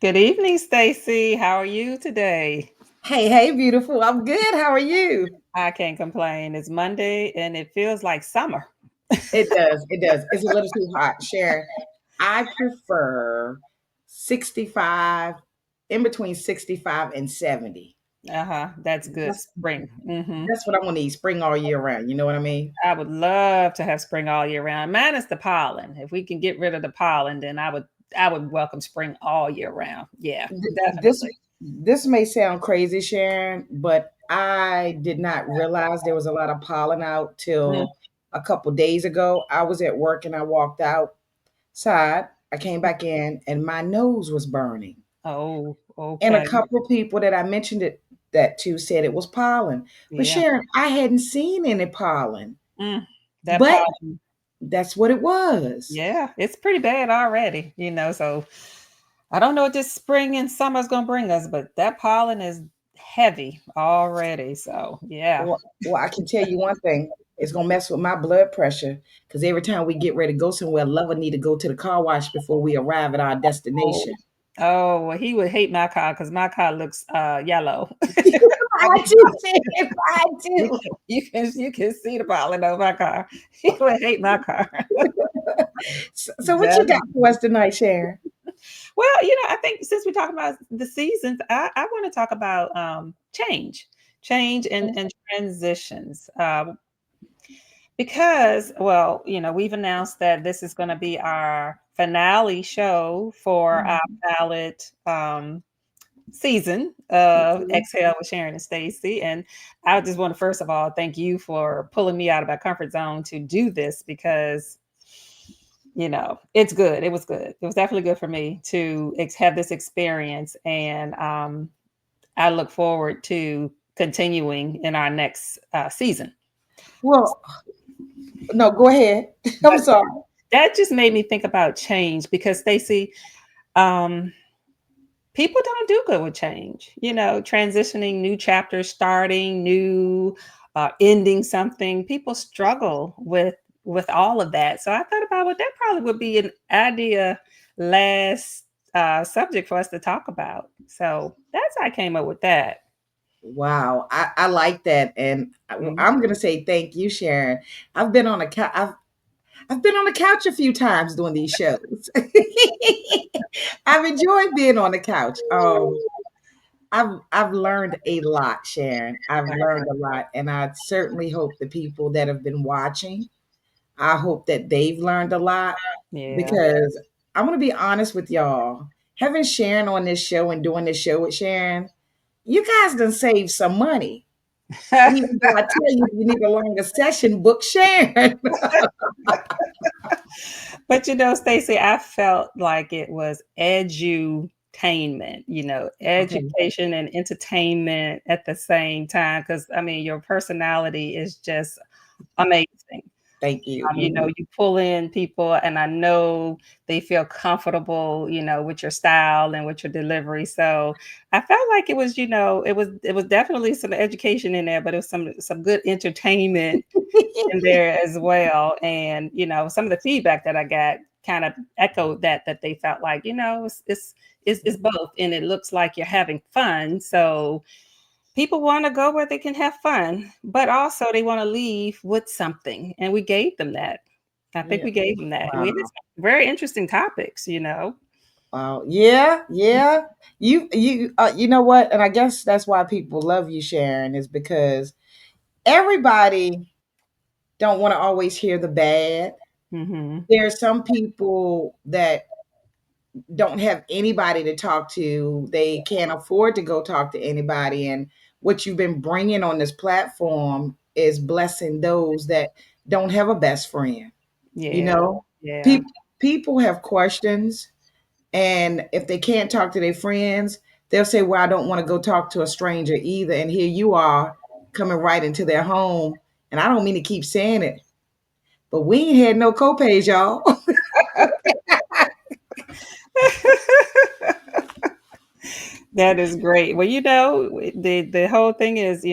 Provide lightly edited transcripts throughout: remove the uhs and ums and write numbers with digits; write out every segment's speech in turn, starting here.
Good evening, Stacey. How are you today? Hey, beautiful. I'm good. How are you? I can't complain. It's Monday and it feels like summer. It does. It does. It's a little too hot. Sharon, I prefer 65, in between 65 and 70. Uh-huh. That's good. That's, Spring. that's what I want to eat spring all year round. You know what I mean? I would love to have spring all year round. Minus the pollen. If we can get rid of the pollen, then I would welcome spring all year round. Yeah, This definitely. this may sound crazy, Sharon, but I did not realize there was a lot of pollen out Mm. till a couple days ago. I was at work and I walked outside. I came back in and my nose was burning. Oh, And a okay. couple of people that I mentioned that to said it was pollen. But Yeah. Sharon, I hadn't seen any pollen, Mm. That but pollen. that's what it was. Yeah, it's pretty bad already. So I don't know what this spring and summer is going to bring us, but that pollen is heavy already. So, yeah. Well, I can tell you one thing. It's gonna mess with my blood pressure because every time we get ready to go somewhere, lover need to go to the car wash before we arrive at our Oh, destination. oh, well, he would hate my car because my car looks yellow. I I can, do, Sam. I you do. can you can see the pollen on my car. He would hate my car. So what you got That- for us tonight, Sharon? well, I think since we're talking about the seasons, I want to talk about change and transitions. Because, well, we've announced that this is going to be our finale show for our Mhm. ballot season of Mhm. Exhale with Sharon and Stacey. And I just want to, first of all, thank you for pulling me out of my comfort zone to do this because, it's good. It was good. It was definitely good for me to have this experience. And I look forward to continuing in our next season. Well, no, go ahead. I'm But sorry. that just made me think about change because Stacey, um, people don't do good with change. Transitioning, new chapters, starting new, ending something. People struggle with all of that. So I thought about well, that probably would be an idea last subject for us to talk about. So that's how I came up with that. Wow, I like that, and Mhm. I'm gonna say thank you, Sharon. I've been on a couch. I've been on the couch a few times doing these shows. I've enjoyed being on the couch. I've learned a lot, Sharon. I've learned a lot, and I certainly hope the people that have been watching, I hope that they've learned a lot Yeah. because I'm gonna be honest with y'all. Having Sharon on this show and doing this show with Sharon, you guys done saved some money. Even though I tell you, you need a longer session, book Sharon. But Stacey, I felt like it was edutainment, Okay, education and entertainment at the same time. Because I mean, your personality is just amazing. thank you. Mhm. You pull in people, and I know they feel comfortable, with your style and with your delivery. So I felt like it was definitely some education in there, but it was some good entertainment in there as well. And some of the feedback that I got kind of echoed that they felt like it's both, and it looks like you're having fun. So people want to go where they can have fun, but also they want to leave with something, and we gave them that. I think Yeah. we gave them that. We had Wow. some very interesting topics. Wow. Yeah. Yeah. You know what? And I guess that's why people love you, Sharon, is because everybody don't want to always hear the bad. Hmm. There are some people that don't have anybody to talk to. They can't afford to go talk to anybody. And what you've been bringing on this platform is blessing those that don't have a best friend. You Yeah, know, yeah. people have questions, and if they can't talk to their friends, they'll say, "Well, I don't want to go talk to a stranger either." And here you are coming right into their home. And I don't mean to keep saying it, but we ain't had no copays, y'all. That is great. Well, the whole thing is,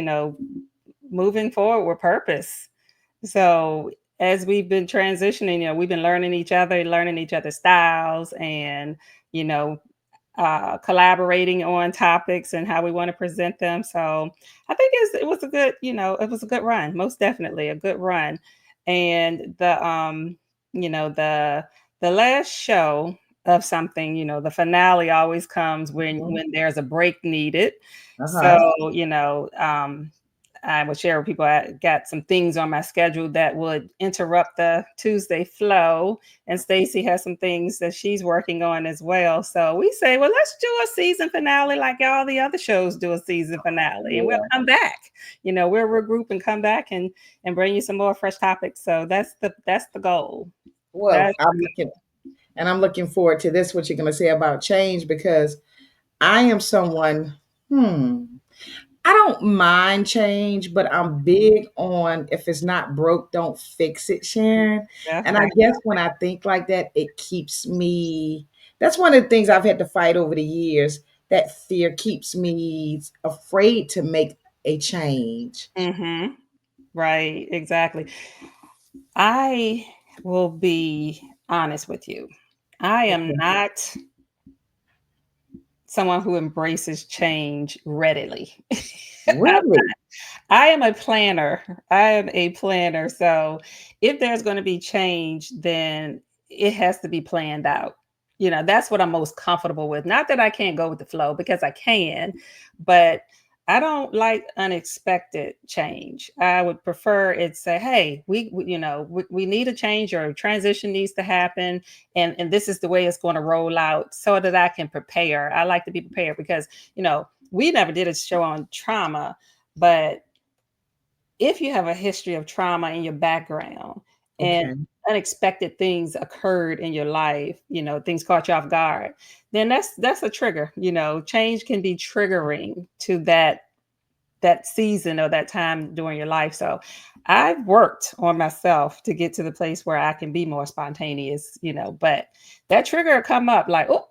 moving forward with purpose. So as we've been transitioning, we've been learning each other, learning each other's styles, and you know, collaborating on topics and how we want to present them. So I think it was a good, it was a good run, most definitely a good run. And the last show of something, the finale always comes Mhm. when there's a break needed. Uh-huh. So, I would share with people I got some things on my schedule that would interrupt the Tuesday flow, and Stacey has some things that she's working on as well. So we say, well, let's do a season finale like all the other shows do a season finale, and we'll Yeah. come back. We'll regroup and come back and bring you some more fresh topics. So that's the goal. Well, That's I'm looking and I'm looking forward to this, what you're going to say about change, because I am someone, I don't mind change, but I'm big on if it's not broke, don't fix it, Sharon. yeah, And I that's guess when I think like that, it keeps me, that's one of the things I've had to fight over the years. That fear keeps me afraid to make a change. right, exactly. I will be honest with you. I am Okay. not someone who embraces change readily. Really? I am a planner. I am a planner. So if there's going to be change, then it has to be planned out. That's what I'm most comfortable with. Not that I can't go with the flow because I can, but I don't like unexpected change. I would prefer it say, hey, we need a change or a transition needs to happen. And this is the way it's going to roll out so that I can prepare. I like to be prepared because, we never did a show on trauma, but if you have a history of trauma in your background and Okay. unexpected things occurred in your life, things caught you off guard, then that's a trigger. Change can be triggering to that season or that time during your life. So I've worked on myself to get to the place where I can be more spontaneous, but that trigger will come up like, oh,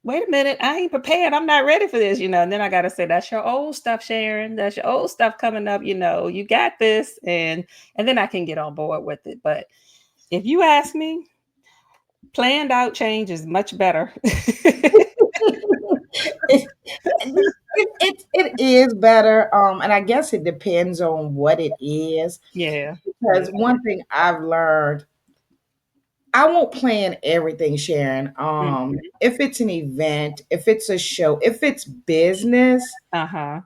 wait a minute, I ain't prepared. I'm not ready for this, and then I got to say, that's your old stuff, Sharon. That's your old stuff coming up. You got this. And then I can get on board with it. But if you ask me, planned out change is much better. it, it is better. And I guess it depends on what it is. Yeah. Yeah. Because one thing I've learned, I won't plan everything, Sharon. Mhm. If it's an event, if it's a show, if it's business, Uh-huh.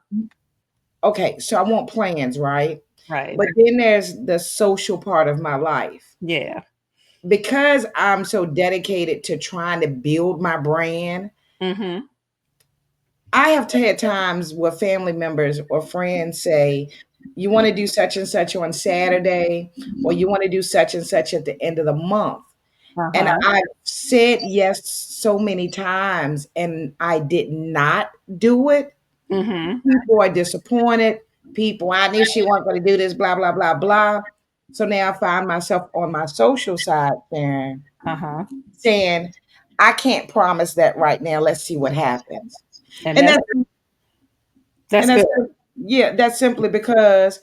okay, so I want plans, right? Right. But then there's the social part of my life. Yeah. Because I'm so dedicated to trying to build my brand, Mm-hmm. I have had times where family members or friends say, you want to do such and such on Saturday, or you want to do such and such at the end of the month. And Uh-huh. I've said yes so many times and I did not do it. Mm-hmm. People are disappointed. People, I knew she wasn't going to do this, blah, blah, blah, blah. So now I find myself on my social side there Uh-huh. saying, I can't promise that right now. Let's see what happens. And And that's and that's that's good. yeah, that's simply because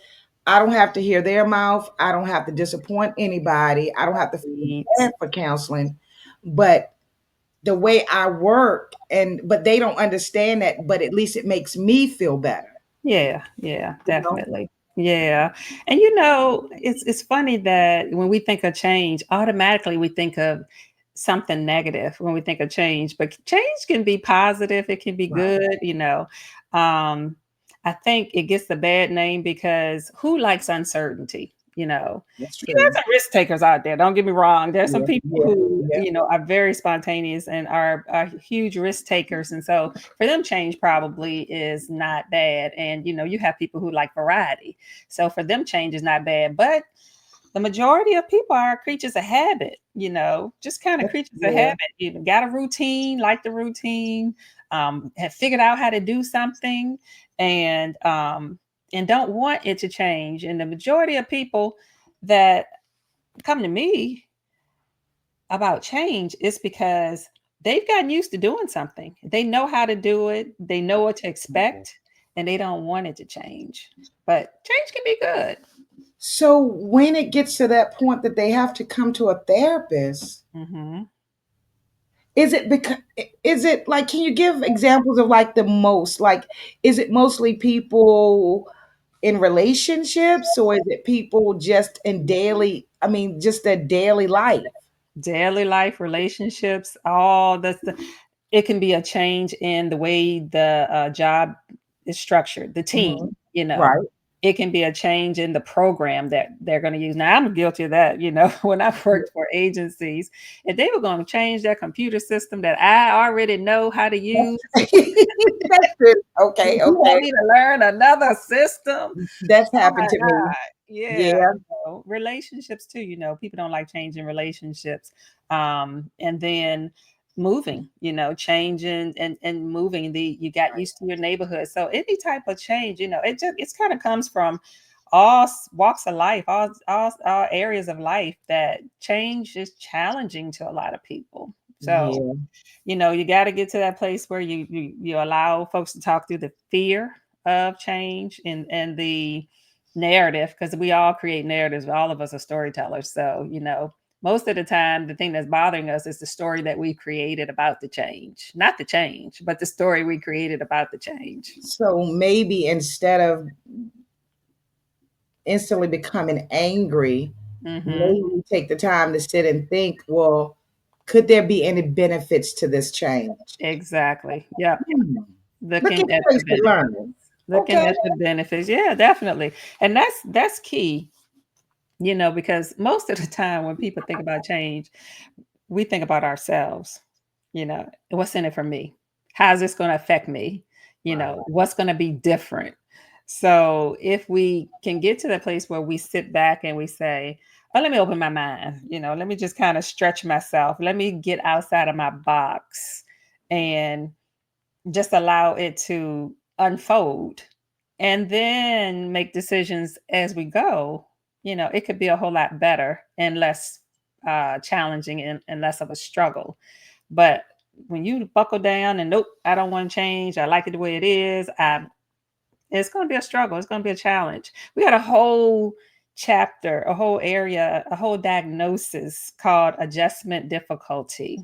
I don't have to hear their mouth. I don't have to disappoint anybody. I don't have to feel Right. bad for counseling. But the way I work, and but they don't understand that, but at least it makes me feel better. Yeah, yeah, You know? definitely. Yeah. And it's funny that when we think of change, automatically we think of something negative when we think of change, but change can be positive, it can be Right. good. Um I think it gets the bad name because who likes uncertainty, you know? That's There's true. some risk takers out there. Don't get me wrong. There's some Yeah, people yeah, who, yeah. are very spontaneous and are huge risk takers. And so for them, change probably is not bad. And you have people who like variety. So for them, change is not bad. But the majority of people are creatures of habit, just kind of creatures of Yeah. habit. You got a routine, like the routine, have figured out how to do something and don't want it to change. And the majority of people that come to me about change is because they've gotten used to doing something. They know how to do it, they know what to expect, and they don't want it to change. But change can be good. So when it gets to that point that they have to come to a therapist, Hmm. Is it because, is it like, can you give examples of like the most, like, is it mostly people in relationships, or is it people just in daily, I mean, just their daily life? Daily life, relationships, all that's the it can be a change in the way the job is structured, the Mhm. team, you know. Right. It can be a change in the program that they're going to use. Now, I'm guilty of that, you know, when I worked for agencies, if they were going to change their computer system that I already know how to use, That's that's good. Okay, you okay. want me to learn another system? That's Oh happened my to me. God. Yeah. Yeah. Relationships too, you know, people don't like changing relationships. And then moving, you know, changing and moving you got used to your neighborhood. So any type of change, you know, it's kind of comes from walks of life, all areas of life that change is challenging to a lot of people. So Yeah. you know, you got to get to that place where you allow folks to talk through the fear of change and the narrative, because we all create narratives. All of us are storytellers. So, you know, most of the time the thing that's bothering us is the story that we created about the change. Not the change, but the story we created about the change. So maybe instead of instantly becoming angry, Mhm. maybe we take the time to sit and think, well, could there be any benefits to this change? Exactly. Yep. Hmm. Look at Looking at the Tracy benefits. learning. Looking Okay. at the benefits. Yeah, definitely. And that's key, you know, because most of the time when people think about change, we think about ourselves, you know, what's in it for me? How's this going to affect me? You Right. know, what's going to be different? So if we can get to that place where we sit back and we say, oh, let me open my mind, you know, let me just kind of stretch myself, let me get outside of my box and just allow it to unfold and then make decisions as we go, you know, it could be a whole lot better and less challenging and less of a struggle. But when you buckle down and nope, I don't want to change, I like it the way it is, it's going to be a struggle. It's going to be a challenge. We got a whole chapter, a whole area, a whole diagnosis called adjustment difficulty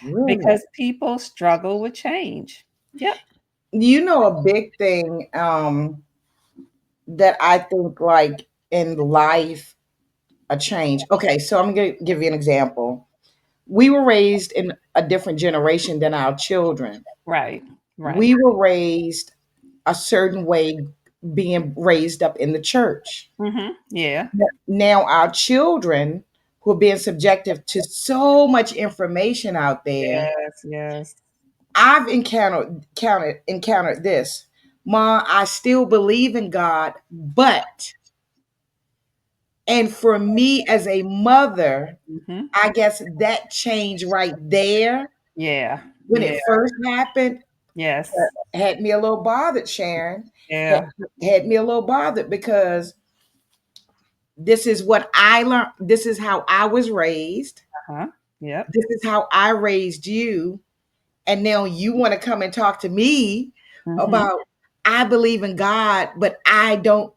Really? because people struggle with change. Yep. You know, a big thing that I think, like, in life, a change. Okay, so I'm going to give you an example. We were raised in a different generation than our children. Right. Right. We were raised a certain way, being raised up in the church. Yeah. Now our children, who are being subjected to so much information out there, Yes. Yes. I've encountered this. Ma, I still believe in God, but, and for me as a mother, Hmm. I guess that change right there, Yeah. when Yeah. it first happened, Yes. had me a little bothered, Sharon. Had, Yeah. had me a little bothered because this is what I learned. This is how I was raised. Uh-huh. Yep. This is how I raised you. And now you want to come and talk to me Hmm. about, I believe in God, but I don't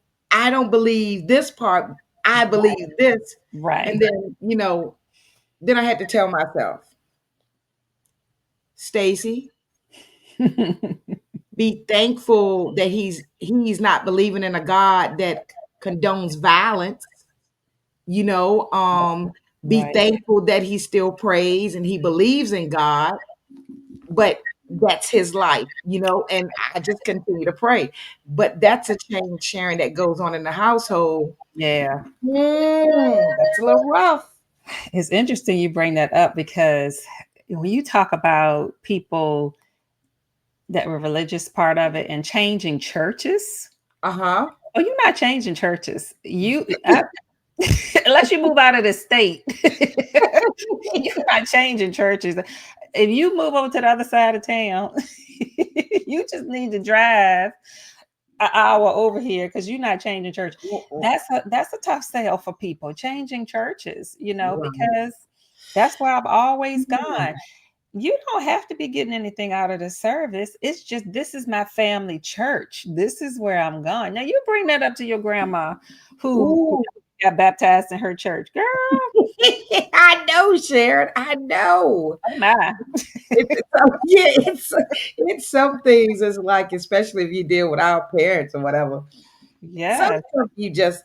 believe this part. I believe this. And Right. then, then I had to tell myself, Stacy, be thankful that he's not believing in a God that condones violence. you know um be Right. thankful that he still prays and he believes in God, but that's his life, and I just continue to pray. But that's a change, Sharon, that goes on in the household. Yeah. That's a little rough. It's interesting you bring that up because when you talk about people that were religious part of it and changing churches, Uh-huh. oh, you're not changing churches. Unless you move out of the state, you're not changing churches. If you move over to the other side of town, you just need to drive an hour over here because you're not changing church. That's a tough sale for people changing churches, you know, Right. because that's where I've always gone. You don't have to be getting anything out of the service. It's just this is my family church. This is where I'm going. Now you bring that up to your grandma who Ooh. got baptized in her church. Girl, I know, Sharon. I know. Oh my. It's some things. It's like, especially if you deal with our parents or whatever. Some Yes. stuff you just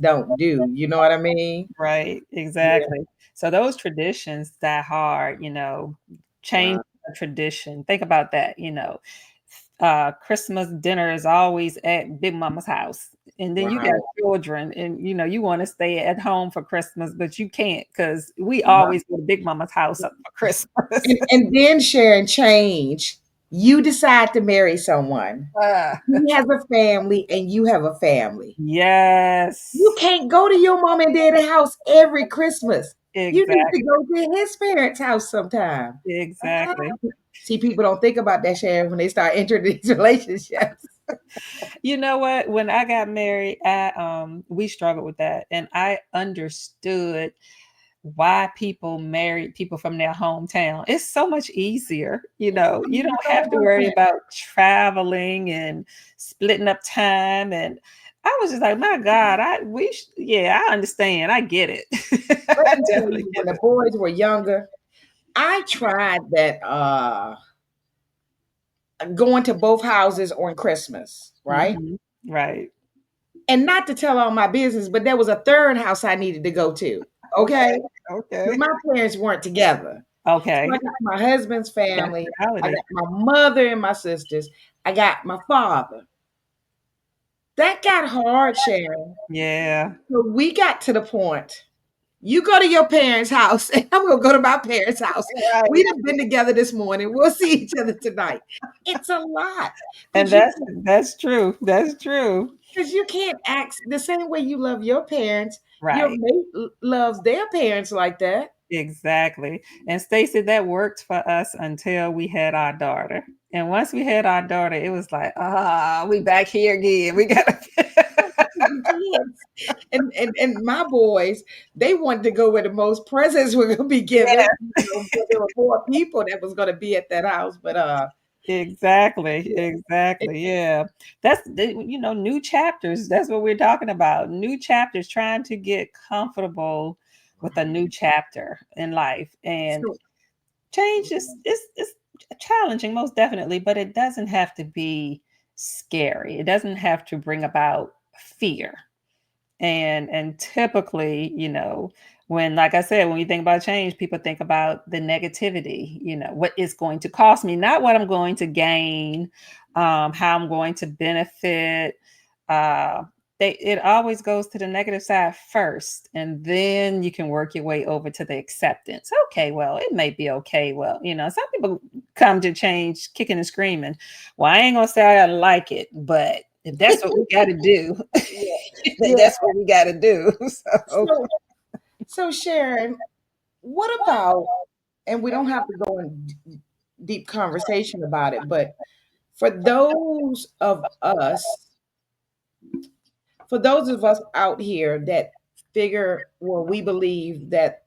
don't do. You know what I mean? Right, Yeah. exactly. So those traditions die hard, change Wow. a tradition. Think about that, Christmas dinner is always at Big Mama's house. And then you got Right. children and you want to stay at home for Christmas, but you can't because we Right. always go to Big Mama's house for Christmas. And then Sharon change. You decide to marry someone. Ah, He has a family and you have a family. You yes, can't go to your mom and dad's house every Christmas. You need to exactly. go to his parents' house sometime. Ah. Exactly. See, people don't think about that, Sharon, when they start entering these relationships. You know what? When I got married, we struggled with that, and I understood why people married people from their hometown. It's so much easier, you don't have to worry about traveling and splitting up time. And I was just like, my God, yeah, I understand. I get it. Let I me tell definitely you, when get the it. boys were younger, I tried that going to both houses on Christmas, right? Mhm. Right. And not to tell all my business, but there was a third house I needed to go to. Okay. Okay. Because Okay. my parents weren't together. So I Okay. got my husband's That's family, I reality. got my mother and my sisters, I got my father. That got hard, Sharon. Yeah. So we got to the point. You go to your parents' house, and I'm gonna go to my parents' house. We Right. have been together this morning. We'll see each other tonight. It's a lot And because you that's true. That's true. because you can't act the same way you love your parents. Your Right. mate loves their parents like that. Exactly. And Stacey, that worked for us until we had our daughter. And once we had our daughter, it was like, we back here again. We gotta Yes. And my boys, they wanted to go where the most presents were gonna be given. Because there were more people that was gonna be at that house. But Exactly, yeah, it, exactly, yeah. New chapters, that's what we're talking about. New chapters, trying to get comfortable with a new chapter in life. And so change is challenging, most definitely, but it doesn't have to be scary. It doesn't have to bring about fear. And typically, when, like I said, when you think about change, people think about the negativity, what it's going to cost me, not what I'm going to gain, how I'm going to benefit. uh it always goes to the negative side first, and then you can work your way over to the acceptance. Okay, well, it may be okay. Well, some people come to change kicking and screaming. Well, I ain't gonna say I like it, but if that's what we got to do, yeah, yeah. that's what we got to do. So, So so Sharon, what about, and we don't have to go in deep conversation about it, but for those of us, for those of us out here that figure, well, we believe that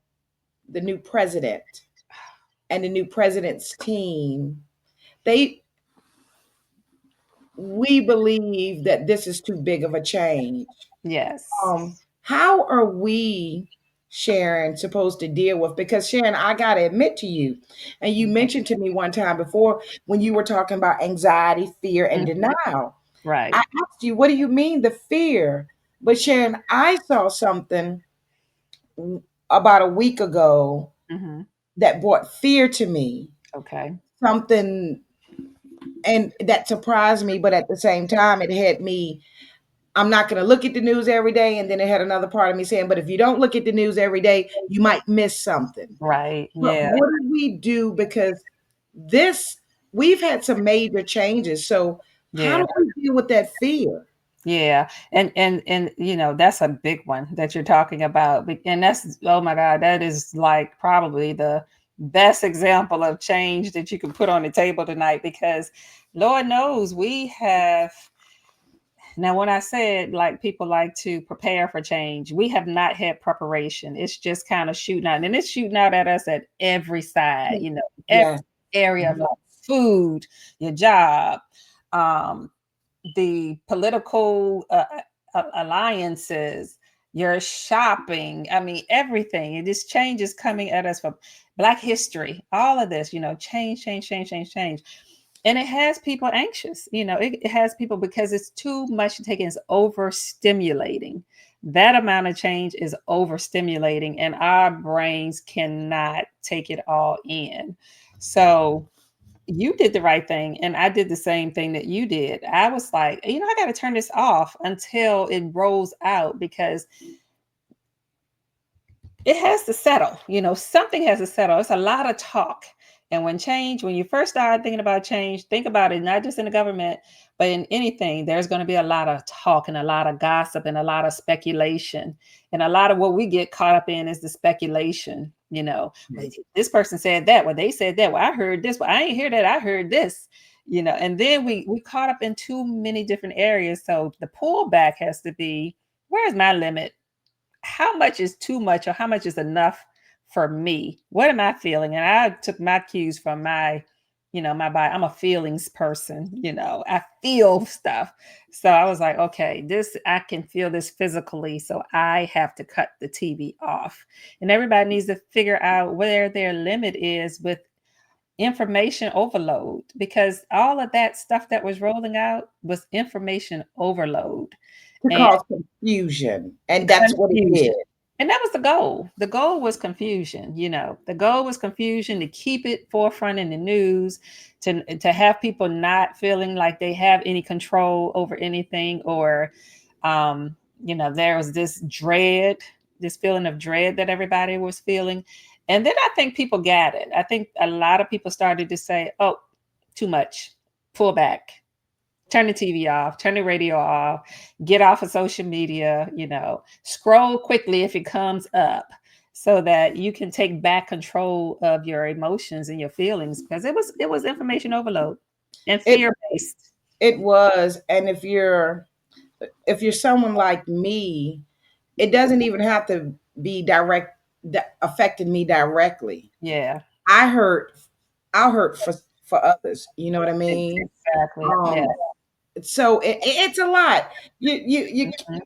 the new president and the new president's team, they we believe that this is too big of a change. yes. How are we, Sharon, supposed to deal with? Because Sharon, I gotta admit to you, and you mentioned to me one time before when you were talking about anxiety, fear, and Mhm. denial. I Right. asked you, what do you mean the fear? But Sharon, I saw something about a week ago Hmm. that brought fear to me. Okay. Something and that surprised me, but at the same time, it had me. I'm not going to look at the news every day. And then it had another part of me saying, but if you don't look at the news every day, you might miss something. Right. But Yeah. what do we do? Because this, we've had some major changes. So how Yeah. do we deal with that fear? Yeah. And that's a big one that you're talking about. And that's, oh my God, that is like probably the best example of change that you can put on the table tonight, because Lord knows we have. Now, when I said like people like to prepare for change, we have not had preparation. It's just kind of shooting out, and it's shooting out at us at every side, every Yes. area of life: food, your job, um, the political alliances, your shopping. I mean, everything. And this change is coming at us from Black history, all of this, change, change, change, change, change. And it has people anxious. It has people because it's too much to take in. It's overstimulating. That amount of change is overstimulating, and our brains cannot take it all in. So you did the right thing, and I did the same thing that you did. I was like, I got to turn this off until it rolls out, because it has to settle. Something has to settle. It's a lot of talk. And when you first start thinking about change, think about it not just in the government, but in anything. There's going to be a lot of talk and a lot of gossip and a lot of speculation. And a lot of what we get caught up in is the speculation. Well, this person said that. Well, they said that. Well, I heard this. Well, I ain't hear that. I heard this. And then we caught up in too many different areas. So the pullback has to be, where's my limit? How much is too much, or how much is enough for me? What am I feeling? And I took my cues from my body. I'm a feelings person. I feel stuff. So I was like, okay, I can feel this physically. So I have to cut the TV off. And everybody needs to figure out where their limit is with information overload, because all of that stuff that was rolling out was information overload. To And cause confusion. And that's what it confusion. did. And that was the goal. The goal was confusion. The goal was confusion, to keep it forefront in the news, to have people not feeling like they have any control over anything, or, there was this feeling of dread that everybody was feeling. And then I think people got it. I think a lot of people started to say, oh, too much, pull back, turn the TV off, turn the radio off, get off of social media, scroll quickly if it comes up, so that you can take back control of your emotions and your feelings, because it was information overload and It fear based. it was. And if you're someone like me, it doesn't even have to be direct that affected me directly. Yeah, I hurt I'll hurt for others. You know what I mean? exactly. Yeah. Um so it's a lot. You Mhm.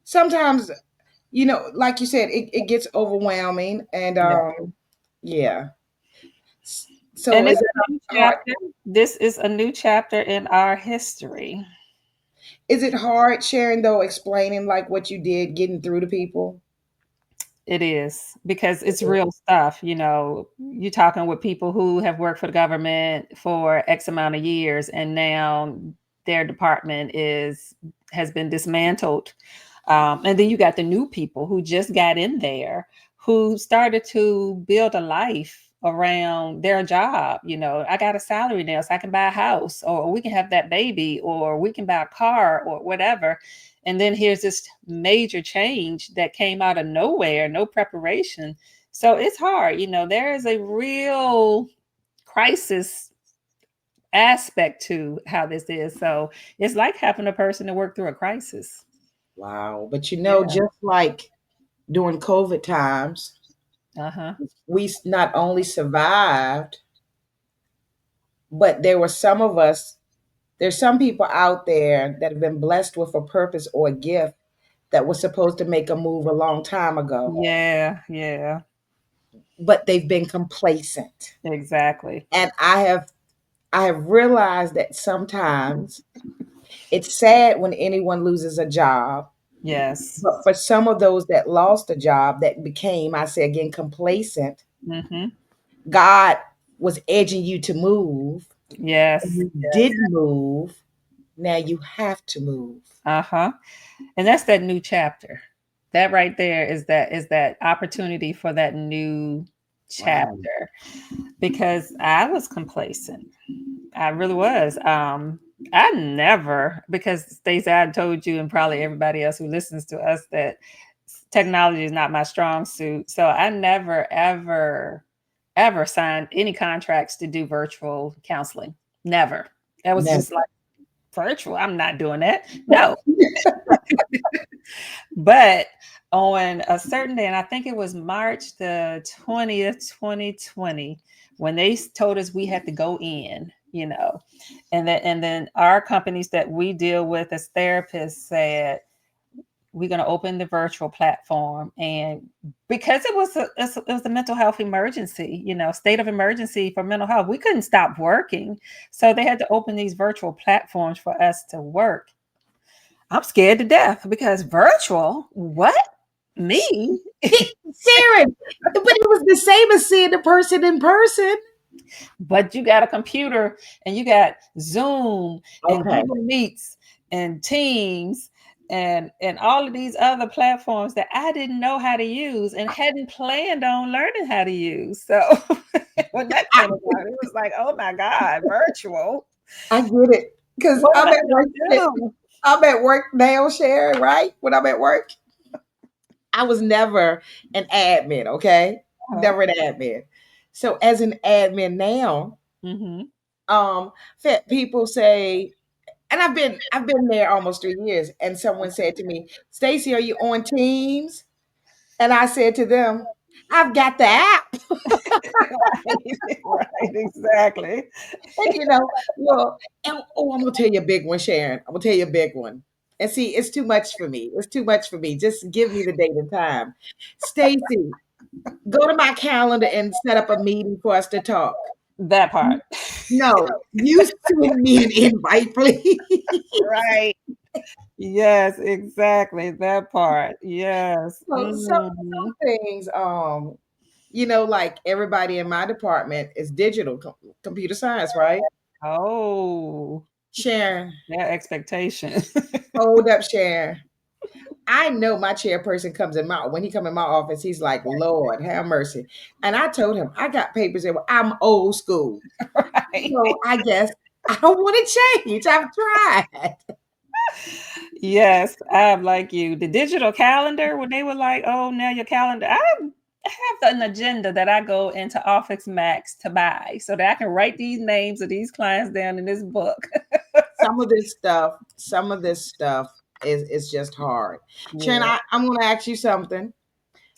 sometimes, like you said, it gets overwhelming. And Yeah. yeah. So And is it's it a new hard? chapter. This is a new chapter in our history. Is it hard, Sharon, though, explaining like what you did, getting through to people? It is, because it's real stuff. You're talking with people who have worked for the government for X amount of years, and now their department has been dismantled. And then you got the new people who just got in there, who started to build a life around their job. I got a salary now, so I can buy a house, or we can have that baby, or we can buy a car, or whatever. And then here's this major change that came out of nowhere, no preparation. So it's hard. There is a real crisis aspect to how this is. So it's like having a person to work through a crisis. Wow. But Yeah. just like during COVID times, Uh-huh. we not only survived, but there were some of us, there's some people out there that have been blessed with a purpose or a gift that was supposed to make a move a long time ago, Yeah. Yeah. but they've been complacent. Exactly. And I have realized that sometimes it's sad when anyone loses a job, Yes. but for some of those that lost a job, that became, I say again, complacent, Mm-hmm. God was edging you to move. Yes. You did move. Now you have to move. Uh-huh. And that's that new chapter. That right there is that opportunity for that new Wow. chapter, because I was complacent. I really was. I never, because Stacey, I told you, and probably everybody else who listens to us, that technology is not my strong suit. So I never, ever, ever signed any contracts to do virtual counseling. Never. That was Never. just like, virtual. I'm not doing that. No. But on a certain day, and I think it was March the 20th, 2020, when they told us we had to go in, and then our companies that we deal with as therapists said, we're going to open the virtual platform. And because it was a mental health emergency, state of emergency for mental health, we couldn't stop working. So they had to open these virtual platforms for us to work. I'm scared to death because virtual, what? Me? Sharon, but it was the same as seeing the person in person. But you got a computer and you got Zoom and Okay. Google Meets and Teams and all of these other platforms that I didn't know how to use and hadn't planned on learning how to use. So when that I, came about, it was like, oh my God, virtual. I get it. Because What am I'm I at work. gonna do? I'm at work now, Sharon, right? When I'm at work, I was never an admin, okay? Uh-huh. Never an admin. So as an admin now, Hmm. um, people say, and I've been there almost 3 years, and someone said to me, Stacey, are you on Teams? And I said to them, I've got the app. Right, right, exactly. And well, and, oh, I'm gonna tell you a big one, Sharon. I'm gonna tell you a big one. And see, it's too much for me. It's too much for me. Just give me the date and time. Stacy, go to my calendar and set up a meeting for us to talk. That part. No, you send me an invite, please. Right. Yes, exactly. That part. Yes. So some Mhm. things, like everybody in my department is digital computer science, right? Oh, Sharon, their expectation. hold up, Sharon. I know my chairperson comes in my when he come in my office, he's like, Lord, have mercy. And I told him I got papers that I'm old school. Right. So I guess I don't want to change. I've tried. Yes, I'm like you. The digital calendar, when they were like, oh, now your calendar, I have an agenda that I go into Office Max to buy so that I can write these names of these clients down in this book. Some of this stuff is just hard. Sharon, Yeah. I'm gonna ask you something.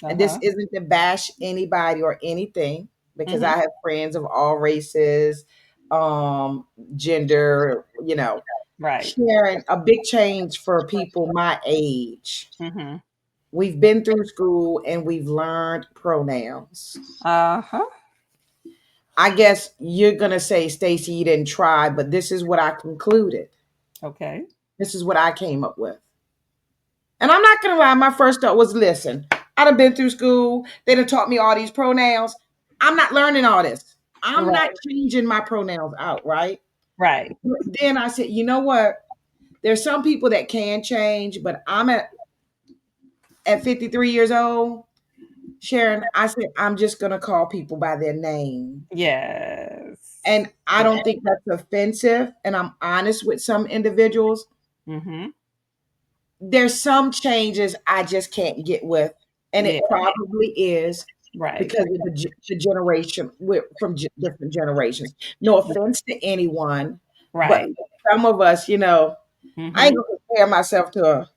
And this Uh-huh. isn't to bash anybody or anything, because I Hmm. have friends of all races, um, gender, Right. Sharon, a big change for people my age. Hmm. We've been through school and we've learned pronouns. Uh-huh. I guess you're gonna say, Stacy, you didn't try, but this is what I concluded. Okay. This is what I came up with. And I'm not gonna lie, my first thought was, listen, I done been through school. They done taught me all these pronouns. I'm not learning all this. I'm not Right. changing my pronouns out, right? Right. But then I said, you know what? There's some people that can change, but I'm at 53 years old, Sharon, I said, I'm just gonna call people by their name. Yes. And I Yeah. don't think that's offensive. And I'm honest with some individuals. Hmm. There's some changes I just can't get with, and it Yeah. probably is Right. because of the generation from different generations. No offense to anyone, but Right. some of us, I ain't Hmm. gonna compare myself to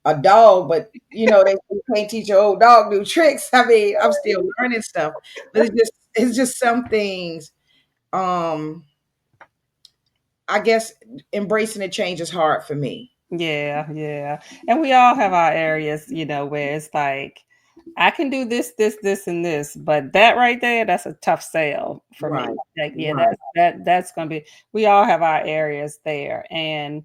a dog, but they say you can't teach your old dog new tricks. I mean, I'm still learning stuff, but it's just some things. Um, I guess embracing the change is hard for me. Yeah, yeah. And we all have our areas, where it's like, I can do this, this, this, and this, but that right there, that's a tough sale for me. Right, Like, yeah, right, that's gonna be, we all have our areas there. And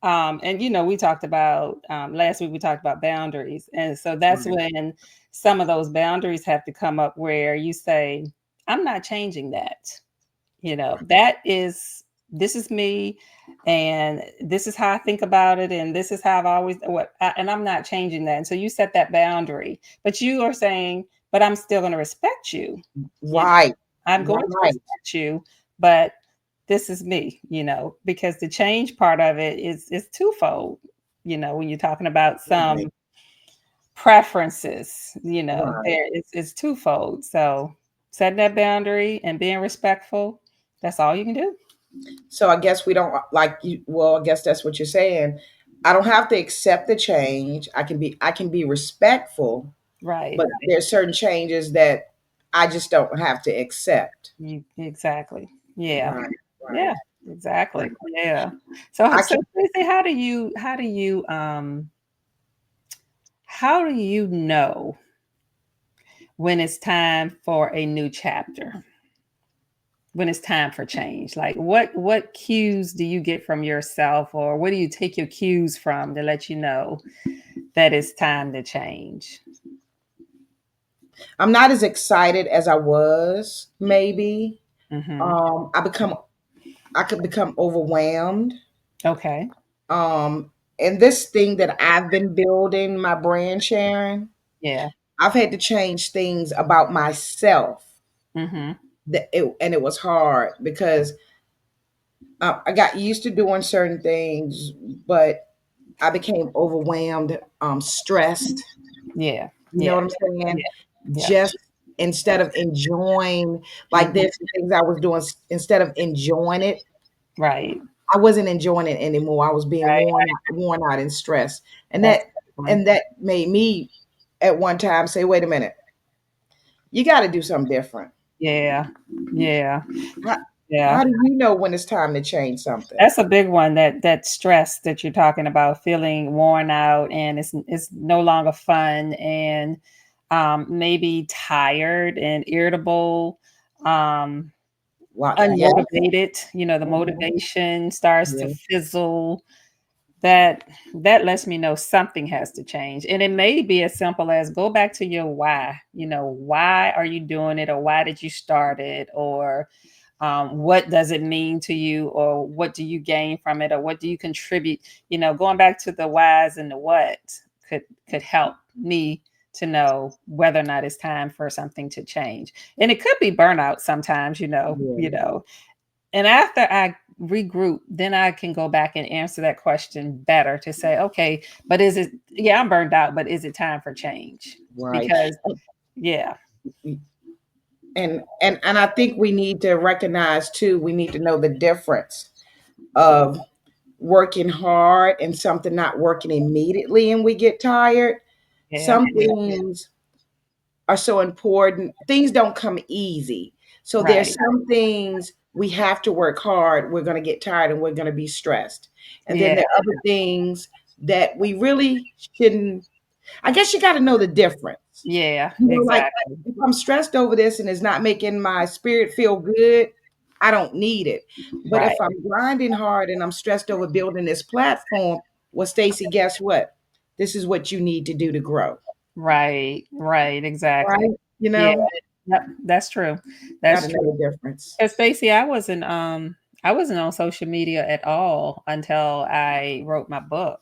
we talked about last week we talked about boundaries. And so that's right. when some of those boundaries have to come up where you say, I'm not changing that. That is, this is me, and this is how I think about it, and this is how I've always and I'm not changing that. And so you set that boundary, but you are saying, but I'm still going to respect you. You know, Right, I'm going to right. respect you, but this is me, because the change part of it is twofold. When you're talking about Right, some preferences, right. there it's twofold. So setting that boundary and being respectful, that's all you can do. So I guess we don't like you. Well, I guess that's what you're saying. I don't have to accept the change. I can be respectful, Right. but there's certain changes that I just don't have to accept. You exactly. Yeah. Right, Yeah. right, Exactly. right. Yeah. So I so can Stacey, how do you How do you know when it's time for a new chapter? When it's time for change? Like what cues do you get from yourself, or what do you take your cues from to let you know that it's time to change? I'm not as excited as I was, maybe. Mhm. I become I could become overwhelmed. Okay. Um, and this thing that I've been building, my brand, Sharon, Yeah. I've had to change things about myself. Mhm. And it was hard because I got used to doing certain things, but I became overwhelmed, stressed. Yeah. You know Yeah. what I'm saying? Yeah. Yeah. Just instead of enjoying, like Mhm. there's some things I was doing, instead of enjoying it, Right. I wasn't enjoying it anymore. I was being Right. worn out and stressed, and That's a good one. that made me at one time say, "Wait a minute, you got to do something different." Yeah. Yeah. How, Yeah. how do you know when it's time to change something? That's a big one, that stress that you're talking about, feeling worn out and it's no longer fun, and maybe tired and irritable, um, What? Yes. unmotivated, the Mhm. motivation starts to Yeah. fizzle. That lets me know something has to change. And it may be as simple as go back to your why. Why are you doing it, or why did you start it, or what does it mean to you, or what do you gain from it, or what do you contribute? Going back to the whys and the what could help me to know whether or not it's time for something to change. And it could be burnout sometimes, Yeah. and after I regroup, then I can go back and answer that question better to say, okay, but is it, yeah, I'm burned out, but is it time for change? Right. Because, yeah, And I think we need to recognize too. We need to know the difference of working hard and something not working immediately, and we get tired. yeah, Some things are so important. Things don't come easy. So there's right. some things we have to work hard. We're going to get tired and we're going to be stressed. And then Yeah, there are other things that we really shouldn't. I guess you got to know the difference. yeah, Like exactly. if I'm stressed over this and it's not making my spirit feel good, I don't need it. But Right, if I'm grinding hard and I'm stressed over building this platform, well, Stacy, guess what? This is what you need to do to grow. right, right, exactly. Right? You Yeah, know, yep, that's true. got That's to true. know the difference. Because Stacey, I wasn't on social media at all until I wrote my book.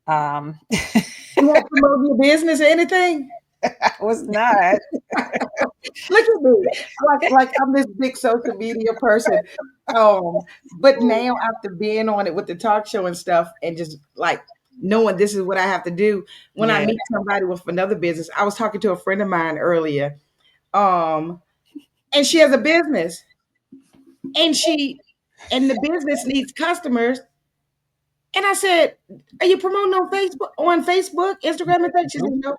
Um, You won't promote your business or anything? I was not. Look at me. Like I'm this big social media person. But now after being on it with the talk show and stuff and just like knowing this is what I have to do when I Yeah, meet somebody with another business. I was talking to a friend of mine earlier. Um, and she has a business and and the business needs customers. And I said, "Are you promoting on Facebook, Instagram, and things?" She said, "No."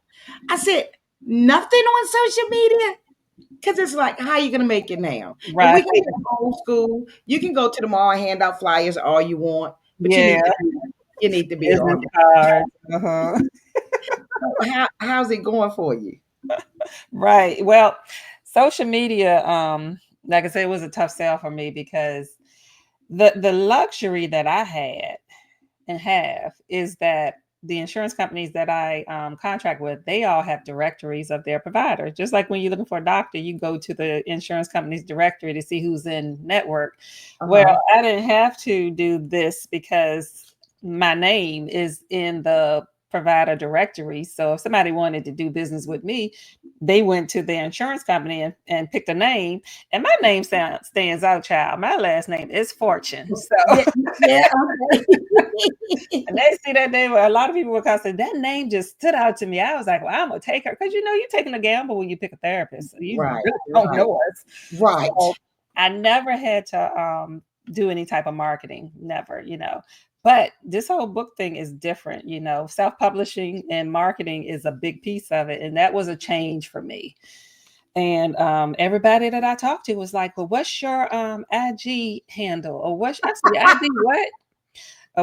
I said, "Nothing on social media?" Because it's like, how are you going to make it now? And we right. keep it old school. You can go to the mall and hand out flyers all you want, but Yeah, you need to be business on cards. Uh-huh. it. How's it going for you? Right. Well, social media, like I said, it was a tough sell for me because the luxury that I had and have is that the insurance companies that I contract with, they all have directories of their providers. Just like when you're looking for a doctor, you go to the insurance company's directory to see who's in network. Uh Well, huh. I didn't have to do this because my name is in the provider directory. So if somebody wanted to do business with me, they went to their insurance company and picked a name. And my name stands out, child. My last name is Fortune. So Yeah, yeah, okay. and they see that name, a lot of people would say that name just stood out to me. I was like, well, I'm gonna take her because you're taking a gamble when you pick a therapist. So you Right, really don't right, know us. right. So I never had to do any type of marketing, never. But this whole book thing is different. Self-publishing and marketing is a big piece of it. And that was a change for me. And everybody that I talked to was like, well, what's your IG handle? Or what's I said, IG what?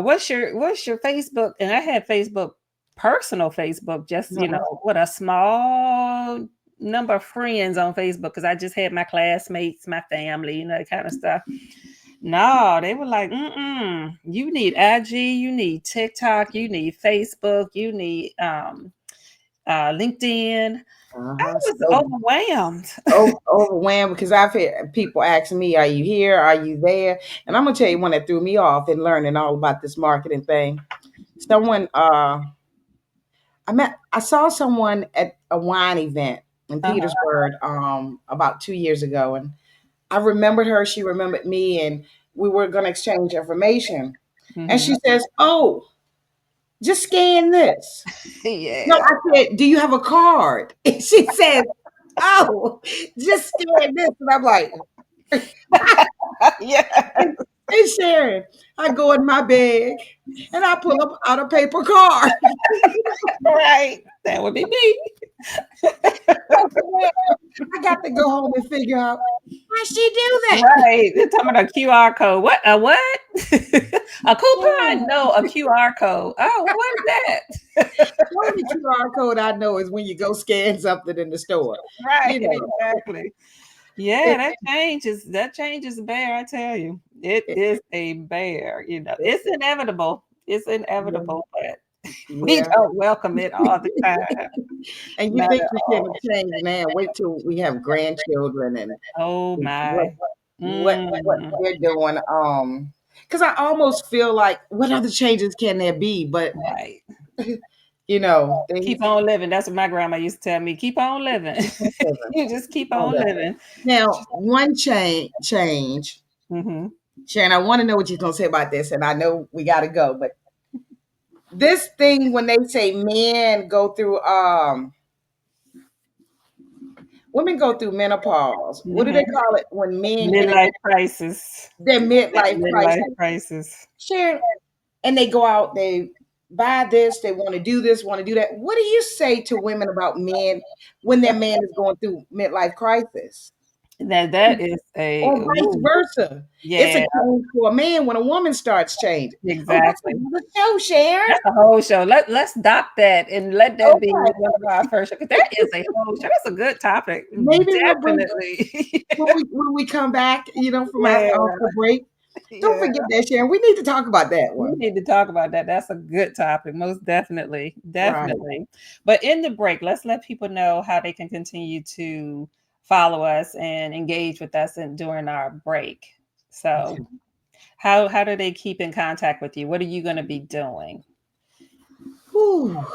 What's your Facebook? And I had Facebook personal Facebook, just, Mhm. with a small number of friends on Facebook because I just had my classmates, my family, that kind of stuff. No, they were like, mm-mm, you need IG, you need TikTok, you need Facebook, you need LinkedIn. I Uh-huh. was So overwhelmed. overwhelmed because I've had people asking me, "Are you here? Are you there?" And I'm gonna tell you one that threw me off in learning all about this marketing thing. Someone, I saw someone at a wine event in Uh-huh. Petersburg, about 2 years ago, and I remembered her. She remembered me, and we were gonna exchange information. And Hmm. she says, "Oh, just scan this." No, Yeah. I said, "Do you have a card?" And she says, "Oh, just scan this." And I'm like, Yeah. and Sharon, I go in my bag and I pull up out a paper card. Right. That would be me. I got to go home and figure out why she do that. Right. They're talking about a QR code. What? A what? A coupon? Yeah. No, a QR code. Oh, what is that? The only QR code I know is when you go scan something in the store. Right. You know, Exactly. Yeah, it, that changes a bear, I tell you. It it, is a bear, it, It's inevitable. It's yeah. inevitable, but we Yeah. don't welcome it all the time. And you Not think at you can all. change now? Wait till we have grandchildren and Oh what my. what Mm, they're doing. Because I almost feel like what other changes can there be? But right. things Keep on living. That's what my grandma used to tell me. Keep on living. keep on living. You just keep On on that. living. Now, one change, Hmm. Sharon. I want to know what you're gonna say about this, and I know we got to go, but this thing when they say men go through women go through menopause. What do they Hmm. call it when men get in Midlife crisis. their midlife Midlife crisis? crisis. Sharon, and they go out, they buy this, they want to do this, want to do that. What do you say to women about men when their man is going through midlife crisis? That is a Or vice ooh, versa. It's a yeah, change for a man when a woman starts changing. Oh, that's exactly. another show, Sharon. That's a whole show. Let's dock that and let that be Okay. one of our first show, 'cause that is a whole show. That's a good topic. Maybe we'll bring Definitely. when we come back, from Yeah, after the break. Don't yeah. forget that, Sharon. We need to talk about that We one. need to talk about that. That's a good topic, most definitely. Right. Definitely. But in the break, let's let people know how they can continue to follow us and engage with us during our break. So, how do they keep in contact with you? What are you going to be doing? Whew.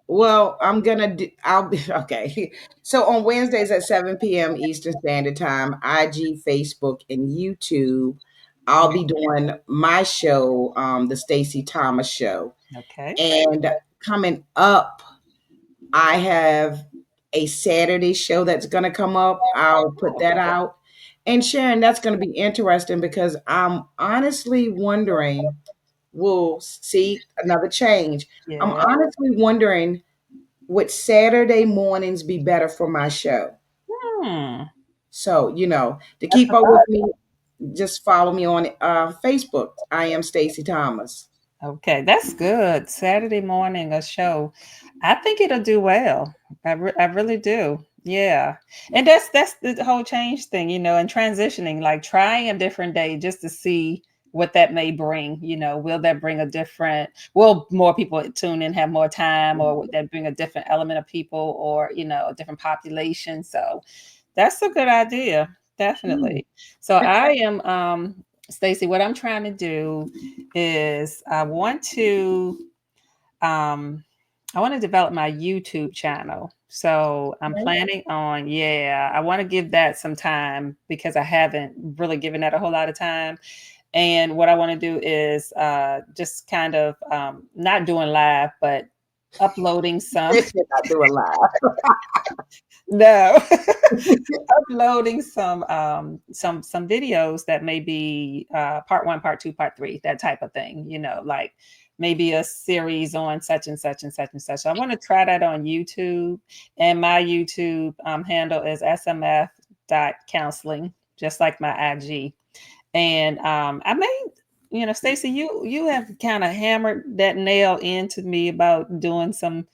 Well, I'm gonna do. I'll be okay. So on Wednesdays at 7 p.m. Eastern Standard Time, IG, Facebook, and YouTube, I'll be doing my show, the Stacey Thomas Show. Okay. And coming up, I have a Saturday show that's gonna come up. I'll put that out. And Sharon, that's gonna be interesting because I'm honestly wondering. We'll see another change. I'm Yeah. honestly wondering would Saturday mornings be better for my show? Hmm. So, to That's keep a up with thought. me, just follow me on Facebook. I am Stacey Thomas. Okay, that's good. Saturday morning, a show. I think it'll do well. I really do. Yeah, and that's the whole change thing, and transitioning, like trying a different day just to see what that may bring. Will that bring a different? Will more people tune in, have more time, or would that bring a different element of people, or a different population? So that's a good idea, Hmm. definitely. So I am, Stacey. What I'm trying to do is um I want to develop my YouTube channel. So I'm Okay. planning on, yeah, I want to give that some time because I haven't really given that a whole lot of time. And what I want to do is just kind of not doing live, but uploading some. This is not doing live. No. Uploading some videos that may be part one, part two, part three, that type of thing, like maybe a series on such and such and such and such. So I want to try that on YouTube, and my YouTube handle is smf.counseling, just like my IG. And I may Stacey, you have kind of hammered that nail into me about doing some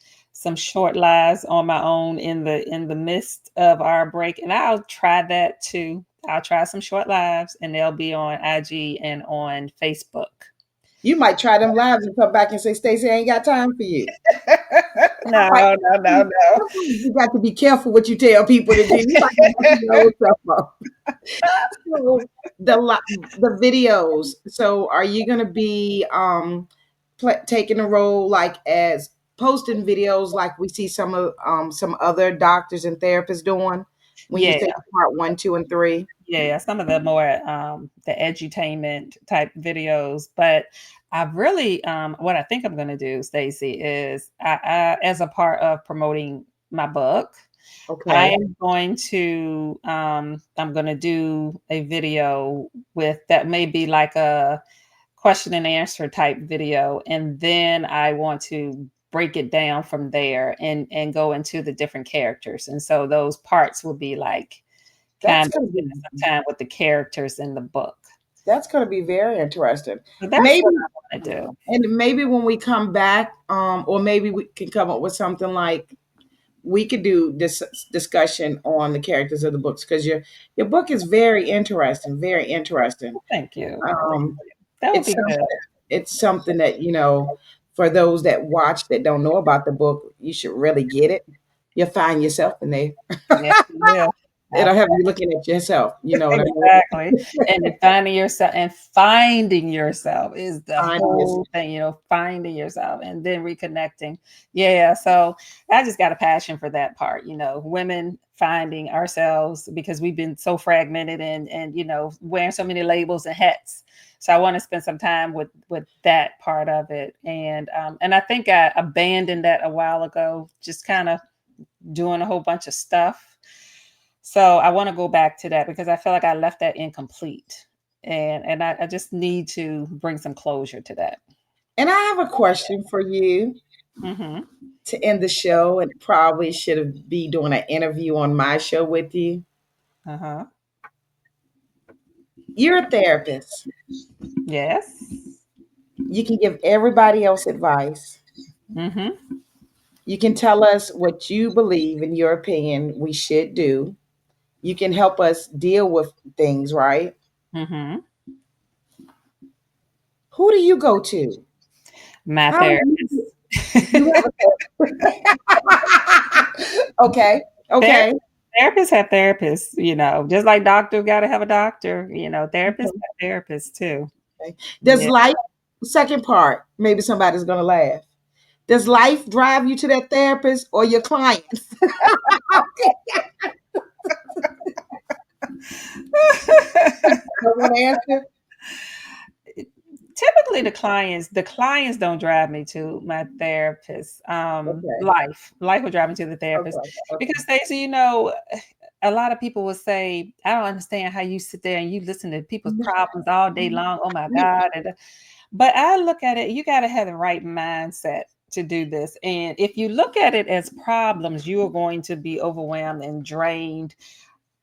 short lives on my own in the midst of our break, and I'll try that too. I'll try some short lives, and they'll be on IG and on Facebook. You might try them lives and come back and say, Stacey, I ain't got time for you. No, Right. no, no, no. You got to be careful what you tell people to do. You might be messing your own stuff up. So the videos. So are you going to be taking a role like as posting videos like we see some other doctors and therapists doing when you Yeah, say part 1, 2, and 3? yeah, some of the more the edutainment type videos, but I really what I think I'm going to do, Stacey, is as a part of promoting my book, I Okay, am going to I'm going to do a video with that may be like a question and answer type video, and then I want to break it down from there and go into the different characters, and so those parts will be like kind that's of gonna be spending some time with the characters in the book. that's gonna be very interesting. So that's Maybe what I want to do. and maybe when we come back, or maybe we can come up with something like we could do this discussion on the characters of the books because your book is very interesting, very interesting. Thank you. Thank Um, you. That would it's be good. something, it's something that for those that watch that don't know about the book, you should really get it. You'll find yourself in there. Yes, you will. It'll have you looking at yourself. You know what I Exactly. mean? And then finding yourself is the Finding yourself. whole thing, finding yourself and then reconnecting. Yeah. So I just got a passion for that part, women finding ourselves because we've been so fragmented and wearing so many labels and hats. So I want to spend some time with that part of it. And I think I abandoned that a while ago, just kind of doing a whole bunch of stuff. So I want to go back to that because I feel like I left that incomplete. And I just need to bring some closure to that. And I have a question for you Hmm. to end the show, and probably should have be doing an interview on my show with you. Uh-huh. You're a therapist. Yes. You can give everybody else advice. Hmm. You can tell us what you believe, in your opinion, we should do. You can help us deal with things, right? Hmm. Who do you go to? My How do therapist. you have a okay, Ther- okay. Therapists have therapists, just like doctor got to have a doctor, therapists Okay. have therapists too. Does Yeah. life, second part, maybe somebody's gonna laugh. Does life drive you to that therapist or your clients? I want to answer. Typically the clients don't drive me to my therapist. Okay, Life will drive me to the therapist okay, okay. because Stacey, a lot of people will say, I don't understand how you sit there and you listen to people's problems all day long. Oh my God. But I look at it, you got to have the right mindset to do this. And if you look at it as problems, you are going to be overwhelmed and drained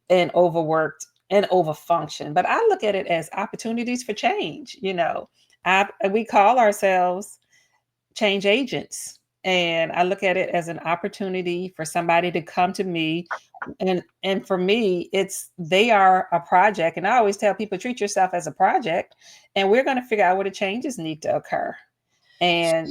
and overworked and overfunction. But I look at it as opportunities for change. We call ourselves change agents. And I look at it as an opportunity for somebody to come to me. And for me, it's they are a project. And I always tell people treat yourself as a project, and we're going to figure out where the changes need to occur. And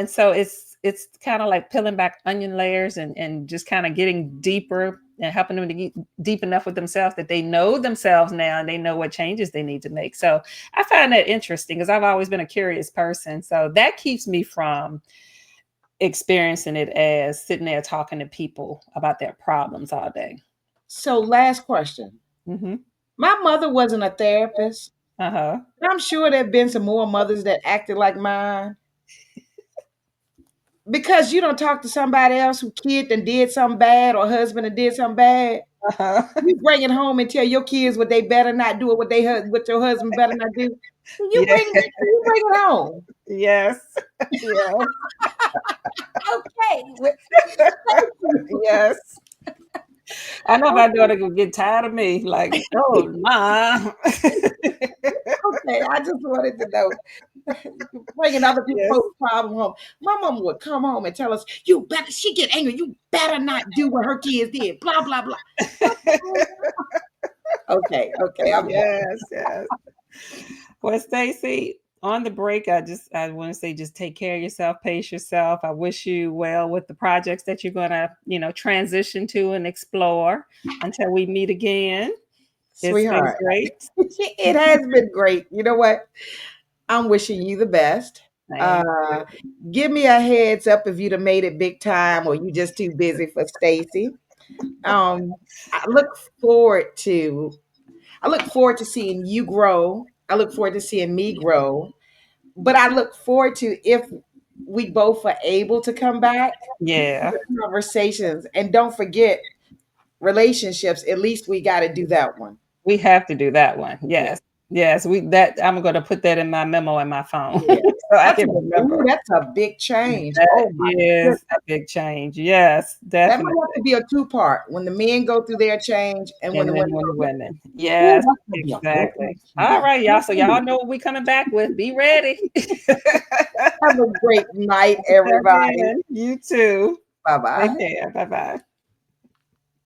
so it's kind of like peeling back onion layers and just kind of getting deeper and helping them to get deep enough with themselves that they know themselves now and they know what changes they need to make. So I find that interesting because I've always been a curious person. So that keeps me from experiencing it as sitting there talking to people about their problems all day. So, last question. Hmm. My mother wasn't a therapist, Uh-huh. but I'm sure there have been some more mothers that acted like mine. Because you don't talk to somebody else who kid and did something bad, or husband and did something bad. Uh-huh. You bring it home and tell your kids what they better not do, or what your husband better not do. Yeah. You bring it home. Yes. Yeah. Okay. Yes. I know my daughter could get tired of me, like, oh, ma. Okay, I just wanted to know. Bringing other Yes. people's problem home. My mom would come home and tell us, "You better." She get angry. You better not do what her kids did. Blah blah blah. Okay, okay, I'm done. Yes, yes. Well, Stacey, on the break, I want to say just take care of yourself, pace yourself. I wish you well with the projects that you're gonna, transition to and explore until we meet again. It's been Sweetheart. great. It has been great. You know what? I'm wishing you the best. Thank Uh, you. give me a heads up if you'd have made it big time or you just too busy for Stacy. Um, I look forward to I look forward to seeing you grow. I look forward to seeing me grow. But I look forward to if we both are able to come back Yeah, the conversations. And don't forget relationships. At least we got to do that one. we have to do that one. Yeah. Yes, yes. We that I'm going to put that in my memo in my phone Yeah. so I can remember. That's a big change. That Oh my is goodness. a big change. Yes, That might definitely. have to be a two-part. When the men go through their change and when And the then women when the go, women. ooh, Yes, that's gonna be a good one. exactly. All Yeah. right, y'all. So y'all know what we coming back with. Be ready. Have a great night, Tap everybody. in. You too. Bye Take bye. care. Bye bye.